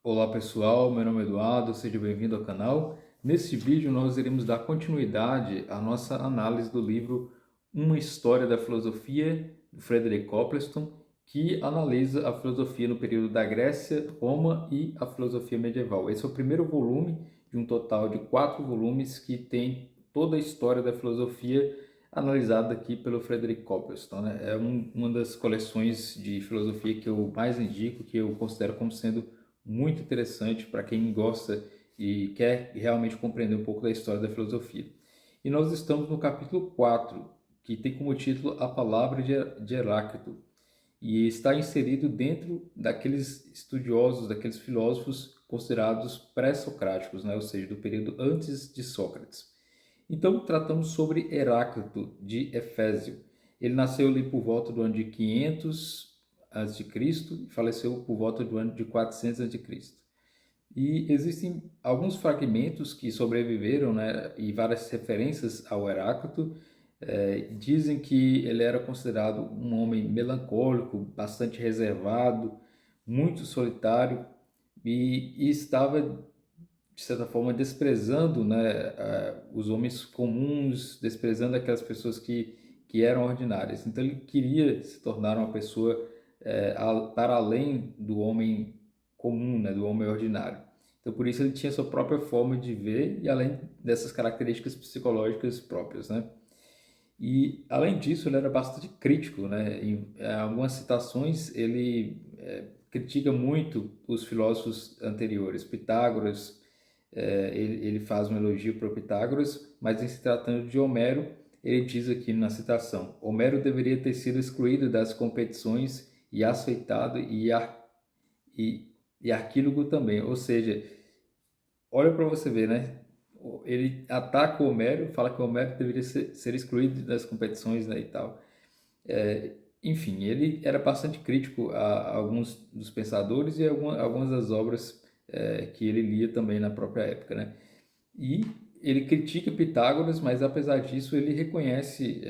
Olá pessoal, meu nome é Eduardo, seja bem-vindo ao canal. Neste vídeo nós iremos dar continuidade à nossa análise do livro Uma História da Filosofia, de Frederick Copleston, que analisa a filosofia no período da Grécia, Roma e a filosofia medieval. Esse é o primeiro volume de um total de 4 volumes que tem toda a história da filosofia analisada aqui pelo Frederick Copleston, né? É uma das coleções de filosofia que eu mais indico, que eu considero como sendo muito interessante para quem gosta e quer realmente compreender um pouco da história da filosofia. E nós estamos no capítulo 4, que tem como título A Palavra de Heráclito, e está inserido dentro daqueles estudiosos, daqueles filósofos considerados pré-socráticos, né? Ou seja, do período antes de Sócrates. Então, tratamos sobre Heráclito de Efésio. Ele nasceu ali por volta do ano de 500 a.C. e faleceu por volta do ano de 400 a.C. E existem alguns fragmentos que sobreviveram, né, e várias referências ao Heráclito. Dizem que ele era considerado um homem melancólico, bastante reservado, muito solitário e estava, de certa forma, desprezando, né, os homens comuns, desprezando aquelas pessoas que eram ordinárias. Então ele queria se tornar uma pessoa para além do homem comum, né, do homem ordinário. Então por isso ele tinha sua própria forma de ver e além dessas características psicológicas próprias, né? E além disso ele era bastante crítico, né? Em algumas citações ele critica muito os filósofos anteriores. Pitágoras, ele faz um elogio para Pitágoras, mas em se tratando de Homero, ele diz aqui na citação: Homero deveria ter sido excluído das competições e açoitado e, e Arquílogo também. Ou seja, olha para você ver, né? Ele ataca o Homero, fala que o Homero deveria ser excluído das competições, né, e tal. Enfim, ele era bastante crítico a alguns dos pensadores e algumas das obras que ele lia também na própria época, né? E ele critica Pitágoras, mas apesar disso ele reconhece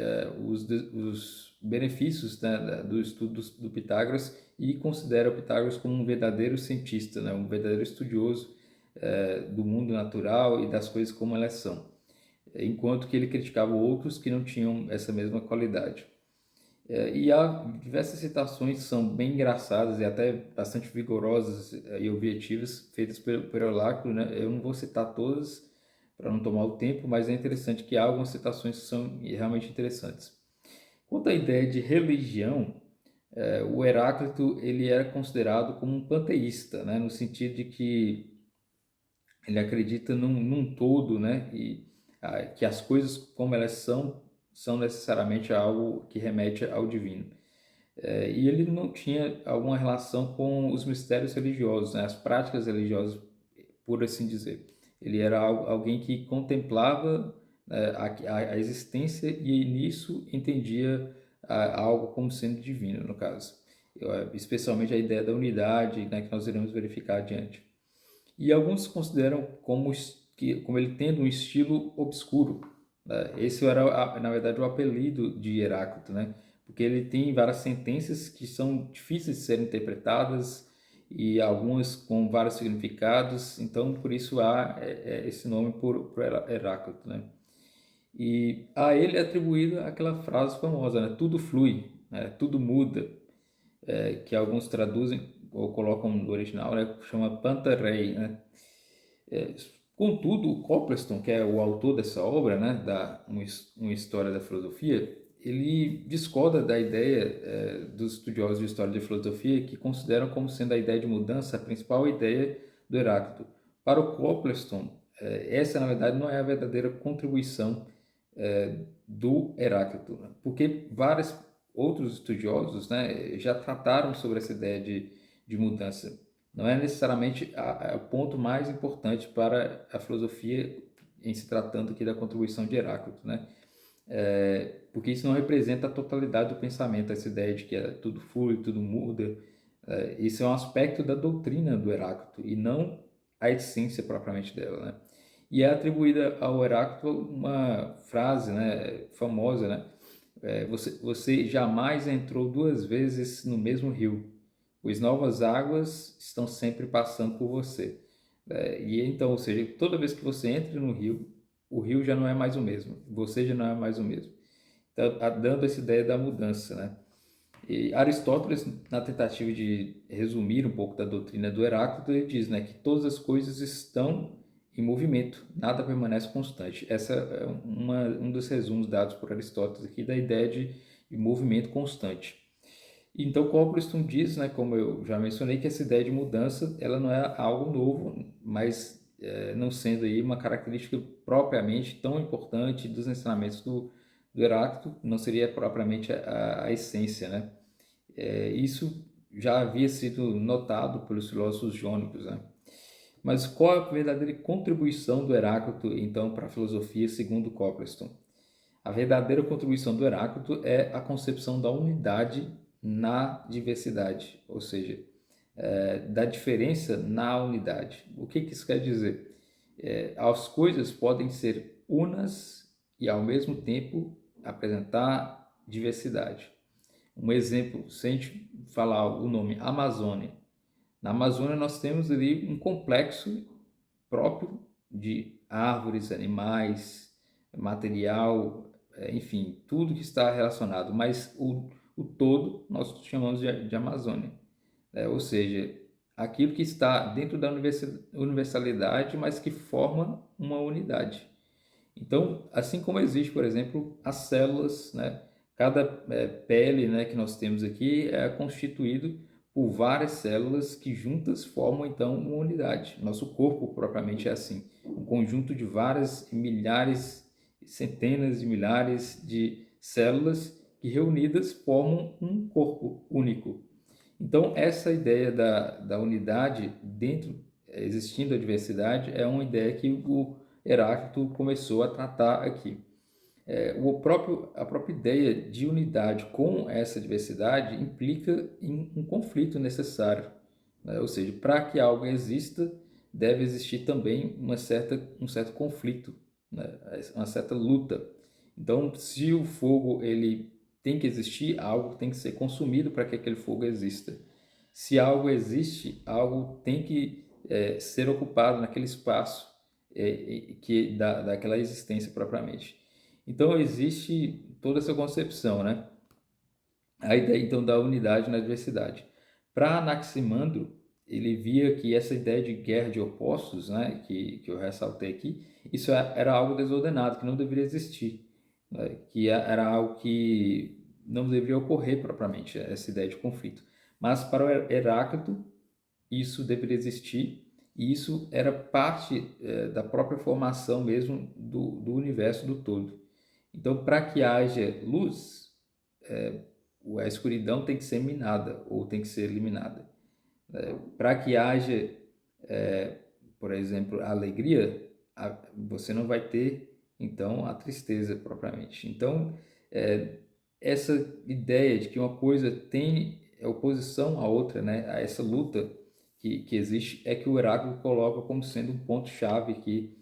os benefícios, né, do estudo do Pitágoras e considera o Pitágoras como um verdadeiro cientista, né, um verdadeiro estudioso do mundo natural e das coisas como elas são, enquanto que ele criticava outros que não tinham essa mesma qualidade. E há diversas citações que são bem engraçadas e até bastante vigorosas e objetivas, feitas por Heráclito, né? Eu não vou citar todas para não tomar o tempo, mas é interessante que há algumas citações que são realmente interessantes. Quanto à ideia de religião, o Heráclito ele era considerado como um panteísta, né? No sentido de que ele acredita num todo, né? E que as coisas como elas são necessariamente algo que remete ao divino. E ele não tinha alguma relação com os mistérios religiosos, né? As práticas religiosas, por assim dizer. Ele era alguém que contemplava a existência e nisso entendia algo como sendo divino, no caso. Especialmente a ideia da unidade, né, que nós iremos verificar adiante. E alguns consideram como ele tendo um estilo obscuro, né? Esse era, na verdade, o apelido de Heráclito, né? Porque ele tem várias sentenças que são difíceis de serem interpretadas e algumas com vários significados, então por isso há esse nome por Heráclito, né? E a ele é atribuída aquela frase famosa, né? Tudo flui, né? Tudo muda, que alguns traduzem ou colocam no original, né? Chama Panta Rei, né? É, Contudo, o Copleston, que é o autor dessa obra, né, uma história da filosofia, ele discorda da ideia dos estudiosos de história da filosofia que consideram como sendo a ideia de mudança a principal ideia do Heráclito. Para o Copleston, essa na verdade não é a verdadeira contribuição do Heráclito, né? Porque vários outros estudiosos, né, já trataram sobre essa ideia de mudança. Não é necessariamente o ponto mais importante para a filosofia em se tratando aqui da contribuição de Heráclito, né? Porque isso não representa a totalidade do pensamento, essa ideia de que tudo flui, tudo muda. Isso é um aspecto da doutrina do Heráclito e não a essência propriamente dela, né? E é atribuída ao Heráclito uma frase, né, famosa, né? Você jamais entrou duas vezes no mesmo rio. pois novas águas estão sempre passando por você. E então, ou seja, toda vez que você entra no rio, o rio já não é mais o mesmo, você já não é mais o mesmo. Então, dando essa ideia da mudança, né? E Aristóteles, na tentativa de resumir um pouco da doutrina do Heráclito, ele diz, né, que todas as coisas estão em movimento, nada permanece constante. Essa é um dos resumos dados por Aristóteles aqui da ideia de movimento constante. Então, Copleston diz, né, como eu já mencionei, que essa ideia de mudança ela não é algo novo, mas não sendo aí uma característica propriamente tão importante dos ensinamentos do Heráclito, não seria propriamente a essência, né? Isso já havia sido notado pelos filósofos jônicos, né? Mas qual é a verdadeira contribuição do Heráclito, então, para a filosofia segundo Copleston? A verdadeira contribuição do Heráclito é a concepção da unidade na diversidade, ou seja, da diferença na unidade. O que isso quer dizer? As coisas podem ser unas e, ao mesmo tempo, apresentar diversidade. Um exemplo, se a gente falar o nome Amazônia, na Amazônia nós temos ali um complexo próprio de árvores, animais, material, enfim, tudo que está relacionado, mas o todo nós chamamos de Amazônia, ou seja, aquilo que está dentro da universalidade, mas que forma uma unidade. Então, assim como existe, por exemplo, as células, né? Cada pele, né, que nós temos aqui é constituído por várias células que juntas formam então uma unidade. Nosso corpo propriamente é assim, um conjunto de várias milhares, centenas de milhares de células que reunidas formam um corpo único. Então essa ideia da unidade dentro, existindo a diversidade, é uma ideia que o Heráclito começou a tratar aqui. A própria ideia de unidade com essa diversidade implica em um conflito necessário, né? Ou seja, para que algo exista, deve existir também um certo conflito, né? Uma certa luta. Então, se o fogo ele tem que existir, algo tem que ser consumido para que aquele fogo exista. Se algo existe, algo tem que ser ocupado naquele espaço daquela existência propriamente. Então existe toda essa concepção, né? A ideia então da unidade na diversidade. Para Anaximandro, ele via que essa ideia de guerra de opostos, né, que eu ressaltei aqui, isso era algo desordenado, que não deveria existir, né, que era algo que não deveria ocorrer propriamente, essa ideia de conflito. Mas para o Heráclito, isso deveria existir e isso era parte da própria formação mesmo do universo do todo. Então, para que haja luz, a escuridão tem que ser minada ou tem que ser eliminada. Para que haja, por exemplo, a alegria, você não vai ter, então, a tristeza propriamente. Então, essa ideia de que uma coisa tem oposição à outra, né, a essa luta que existe, é que o Heráclito coloca como sendo um ponto-chave aqui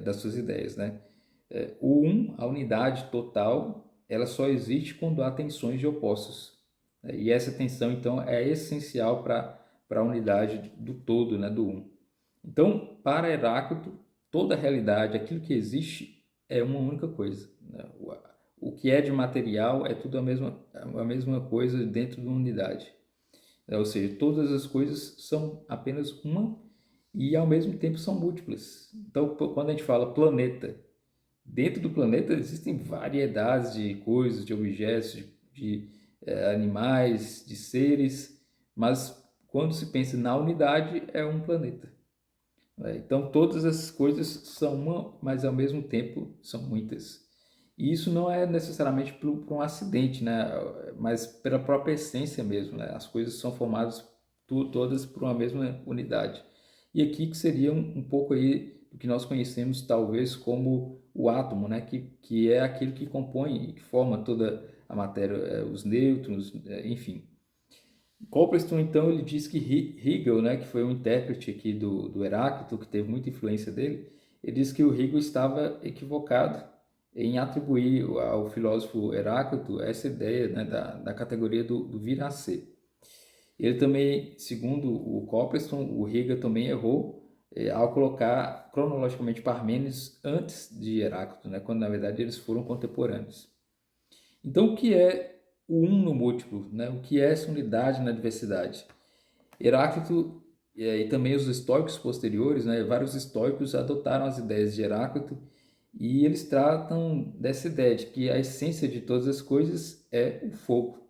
das suas ideias, né? A unidade total, ela só existe quando há tensões de opostos. E essa tensão, então, é essencial para a unidade do todo, né, do um. Então, para Heráclito, toda a realidade, aquilo que existe, é uma única coisa, né? O que é de material é tudo a mesma coisa dentro de uma unidade. Ou seja, todas as coisas são apenas uma e ao mesmo tempo são múltiplas. Então, quando a gente fala planeta, dentro do planeta existem variedades de coisas, de objetos, de animais, de seres, mas quando se pensa na unidade, é um planeta. Então, todas essas coisas são uma, mas ao mesmo tempo são muitas. E isso não é necessariamente por um acidente, né? Mas pela própria essência mesmo, né? As coisas são formadas todas por uma mesma unidade. E aqui que seria um pouco aí do que nós conhecemos talvez como o átomo, né? Que é aquilo que compõe e que forma toda a matéria, os nêutrons, enfim. Copleston, então, ele diz que Hegel, né, que foi um intérprete aqui do Heráclito, que teve muita influência dele, ele diz que o Hegel estava equivocado em atribuir ao filósofo Heráclito essa ideia, né, da categoria do vir a ser. Ele também, segundo o Copleston, o Hegel também errou ao colocar cronologicamente Parmênides antes de Heráclito, né, quando na verdade eles foram contemporâneos. Então, o que é o um no múltiplo? Né? O que é essa unidade na diversidade? Heráclito e também os estoicos posteriores, né, vários estoicos adotaram as ideias de Heráclito e eles tratam dessa ideia de que a essência de todas as coisas é o fogo.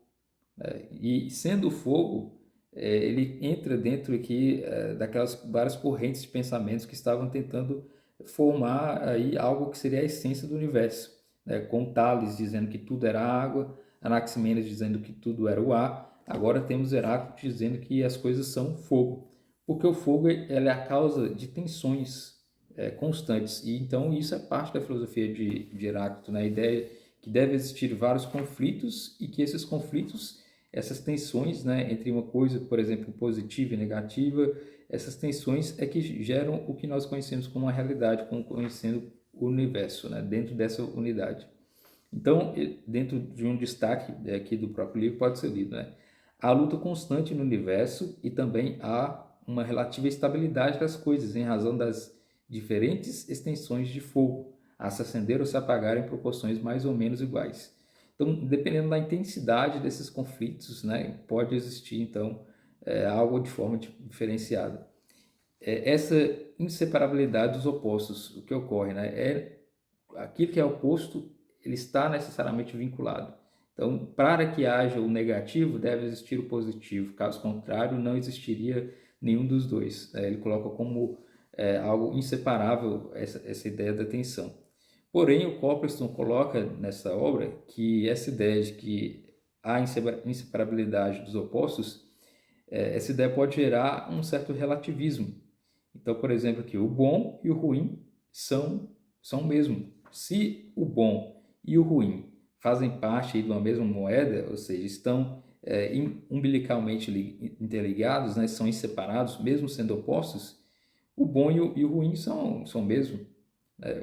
Né? E sendo o fogo, ele entra dentro aqui daquelas várias correntes de pensamentos que estavam tentando formar aí algo que seria a essência do universo, né? Com Tales dizendo que tudo era água, Anaximenes dizendo que tudo era o ar. Agora temos Heráclito dizendo que as coisas são fogo, porque o fogo é a causa de tensões constantes. E então isso é parte da filosofia de Heráclito, né? A ideia que deve existir vários conflitos e que esses conflitos, essas tensões, né, entre uma coisa, por exemplo, positiva e negativa, essas tensões é que geram o que nós conhecemos como uma realidade, como conhecendo o universo, né, dentro dessa unidade. Então, dentro de um destaque aqui do próprio livro, pode ser lido, né? Há luta constante no universo e também há uma relativa estabilidade das coisas em razão das diferentes extensões de fogo, a se acender ou se apagar em proporções mais ou menos iguais. Então, dependendo da intensidade desses conflitos, né, pode existir, então, algo de forma diferenciada. Essa inseparabilidade dos opostos, o que ocorre, né, é aquilo que é oposto, ele está necessariamente vinculado. Então, para que haja o negativo, deve existir o positivo. Caso contrário, não existiria nenhum dos dois. Ele coloca como algo inseparável essa ideia da tensão. Porém, o Copleston coloca nessa obra que essa ideia de que há inseparabilidade dos opostos, essa ideia pode gerar um certo relativismo. Então, por exemplo, que o bom e o ruim são o mesmo. Se o bom e o ruim fazem parte de uma mesma moeda, ou seja, estão umbilicalmente interligados, né, são inseparados, mesmo sendo opostos, o bom e o ruim são o mesmo.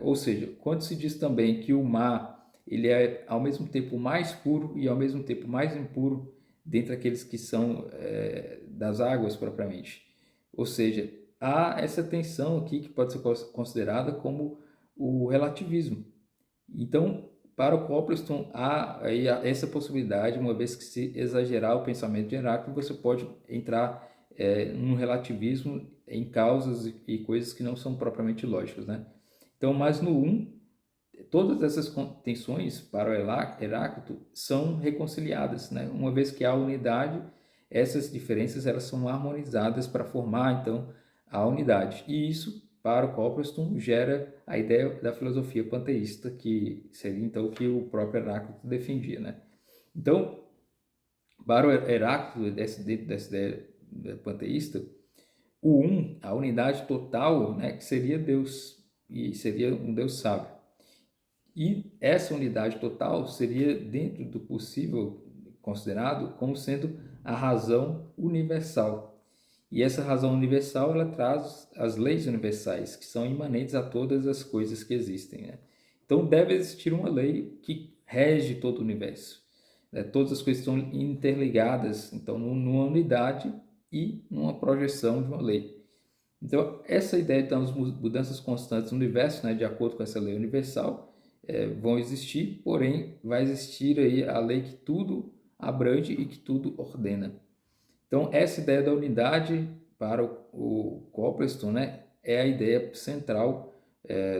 Ou seja, quando se diz também que o mar ele é ao mesmo tempo mais puro e ao mesmo tempo mais impuro dentre aqueles que são das águas propriamente. Ou seja, há essa tensão aqui que pode ser considerada como o relativismo. Então, para o Copleston, há aí essa possibilidade, uma vez que se exagerar o pensamento de Heráclito, você pode entrar num relativismo em causas e coisas que não são propriamente lógicas, né? Então, mas no 1, todas essas tensões para o Heráclito são reconciliadas, né? Uma vez que há unidade, essas diferenças elas são harmonizadas para formar então a unidade. E isso, para o Copleston, gera a ideia da filosofia panteísta, que seria então o que o próprio Heráclito defendia, né? Então, para o Heráclito, dentro dessa ideia panteísta, o um, a unidade total, né, que seria Deus, e seria um Deus sábio. E essa unidade total seria, dentro do possível, considerado como sendo a razão universal. E essa razão universal, ela traz as leis universais, que são imanentes a todas as coisas que existem, né? Então, deve existir uma lei que rege todo o universo, né? Todas as coisas estão interligadas, então, numa unidade e numa projeção de uma lei. Então, essa ideia de das mudanças constantes no universo, né, de acordo com essa lei universal, vão existir, porém, vai existir aí a lei que tudo abrange e que tudo ordena. Então, essa ideia da unidade para o Copleston, né, é a ideia central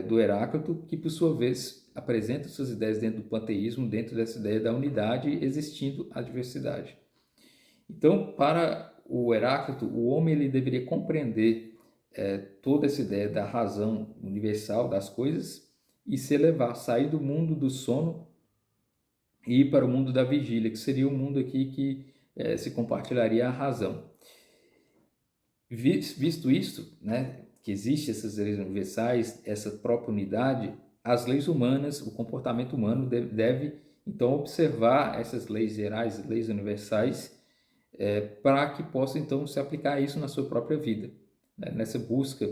do Heráclito, que, por sua vez, apresenta suas ideias dentro do panteísmo, dentro dessa ideia da unidade, existindo a diversidade. Então, para o Heráclito, o homem ele deveria compreender toda essa ideia da razão universal das coisas e se elevar, sair do mundo do sono e ir para o mundo da vigília, que seria o mundo aqui que se compartilharia a razão. Visto isso, né, que existem essas leis universais, essa própria unidade, as leis humanas, o comportamento humano deve então observar essas leis gerais, leis universais, para que possa então se aplicar isso na sua própria vida, né? Nessa busca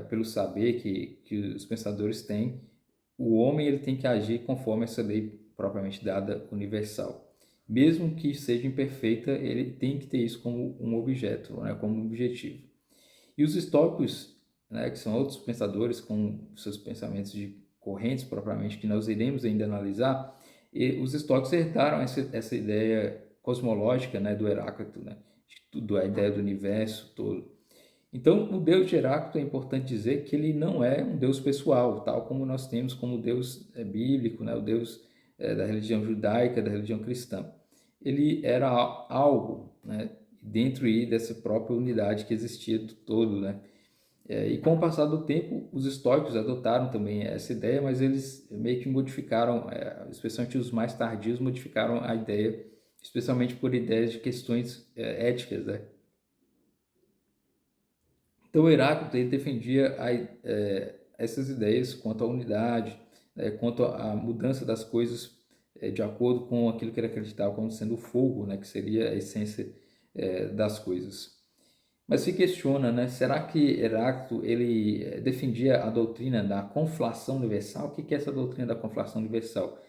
pelo saber que os pensadores têm, o homem ele tem que agir conforme essa lei propriamente dada universal. mesmo que seja imperfeita, ele tem que ter isso como um objeto, né, como um objetivo. E os estoicos, né, que são outros pensadores com seus pensamentos de correntes propriamente, que nós iremos ainda analisar, e os estoicos herdaram essa ideia cosmológica, né, do Heráclito, né, da ideia do universo todo. Então, o Deus de Heráclito é importante dizer que ele não é um Deus pessoal, tal como nós temos como Deus bíblico, né, o Deus da religião judaica, da religião cristã. Ele era algo, né, dentro dessa própria unidade que existia do todo, né? E com o passar do tempo, os estoicos adotaram também essa ideia, mas eles meio que modificaram, especialmente os mais tardios, modificaram a ideia, especialmente por ideias de questões éticas, né? Então, o Heráclito ele defendia essas ideias quanto à unidade, quanto à mudança das coisas de acordo com aquilo que ele acreditava como sendo o fogo, né, que seria a essência das coisas. Mas se questiona, né, será que Heráclito ele defendia a doutrina da conflação universal? O que é essa doutrina da conflação universal?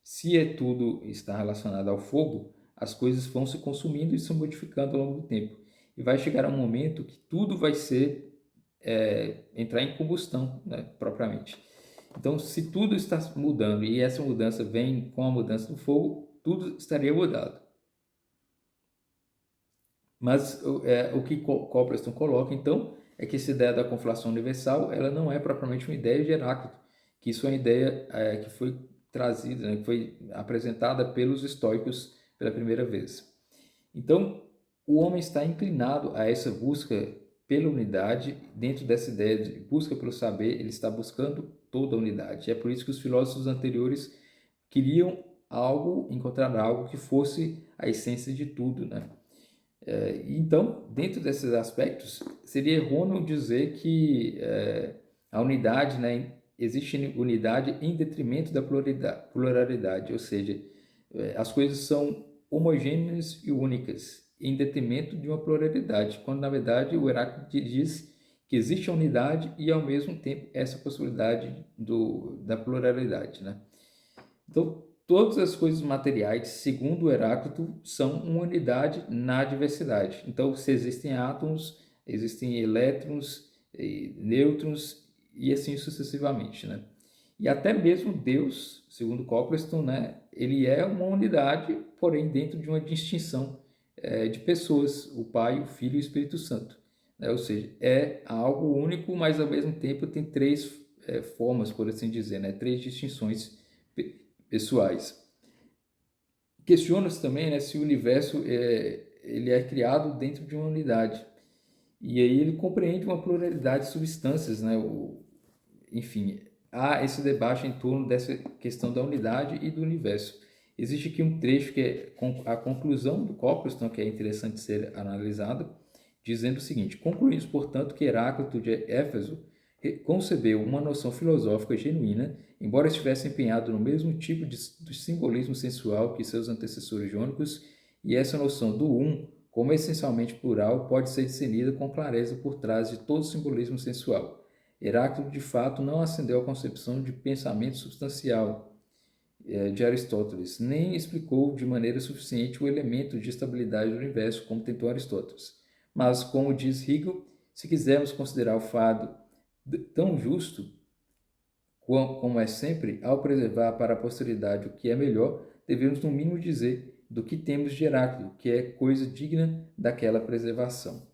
Se tudo está relacionado ao fogo, as coisas vão se consumindo e se modificando ao longo do tempo. E vai chegar um momento que tudo vai entrar em combustão, né, propriamente. Então, se tudo está mudando e essa mudança vem com a mudança do fogo, tudo estaria mudado. Mas o que Copleston coloca, então, é que essa ideia da conflação universal ela não é propriamente uma ideia de Heráclito, que isso é uma ideia que foi trazida, né, que foi apresentada pelos estoicos pela primeira vez. Então, o homem está inclinado a essa busca pela unidade, dentro dessa ideia de busca pelo saber, ele está buscando toda a unidade. É por isso que os filósofos anteriores queriam encontrar algo que fosse a essência de tudo, né? Então, dentro desses aspectos, seria errôneo dizer que a unidade, né, existe unidade em detrimento da pluralidade, ou seja, as coisas são homogêneas e únicas em detrimento de uma pluralidade, quando na verdade o Heráclito diz que existe a unidade e ao mesmo tempo essa possibilidade da pluralidade, né? Então, todas as coisas materiais, segundo o Heráclito, são uma unidade na diversidade. Então, se existem átomos, existem elétrons, nêutrons e assim sucessivamente, né? E até mesmo Deus, segundo Copleston, né, ele é uma unidade, porém dentro de uma distinção de pessoas, o Pai, o Filho e o Espírito Santo. Né? Ou seja, é algo único, mas ao mesmo tempo tem três formas, por assim dizer, né? Três distinções pessoais. Questiona-se também, né, se o universo ele é criado dentro de uma unidade. E aí ele compreende uma pluralidade de substâncias, né? Enfim, há esse debate em torno dessa questão da unidade e do universo. Existe aqui um trecho que é a conclusão do Copleston, que é interessante ser analisado, dizendo o seguinte: concluímos, portanto, que Heráclito de Éfeso concebeu uma noção filosófica genuína, embora estivesse empenhado no mesmo tipo de simbolismo sensual que seus antecessores jônicos, e essa noção do como essencialmente plural, pode ser discernida com clareza por trás de todo simbolismo sensual. Heráclito, de fato, não ascendeu à concepção de pensamento substancial de Aristóteles, nem explicou de maneira suficiente o elemento de estabilidade do universo, como tentou Aristóteles. Mas, como diz Hegel, se quisermos considerar o fado tão justo como é sempre, ao preservar para a posteridade o que é melhor, devemos no mínimo dizer do que temos de Heráclito, que é coisa digna daquela preservação.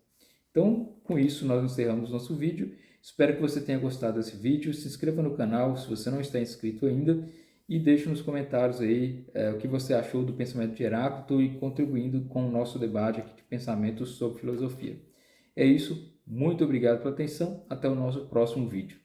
Então, com isso, nós encerramos nosso vídeo. Espero que você tenha gostado desse vídeo. Se inscreva no canal se você não está inscrito ainda e deixe nos comentários aí o que você achou do pensamento de Heráclito e contribuindo com o nosso debate aqui de pensamentos sobre filosofia. É isso. Muito obrigado pela atenção. Até o nosso próximo vídeo.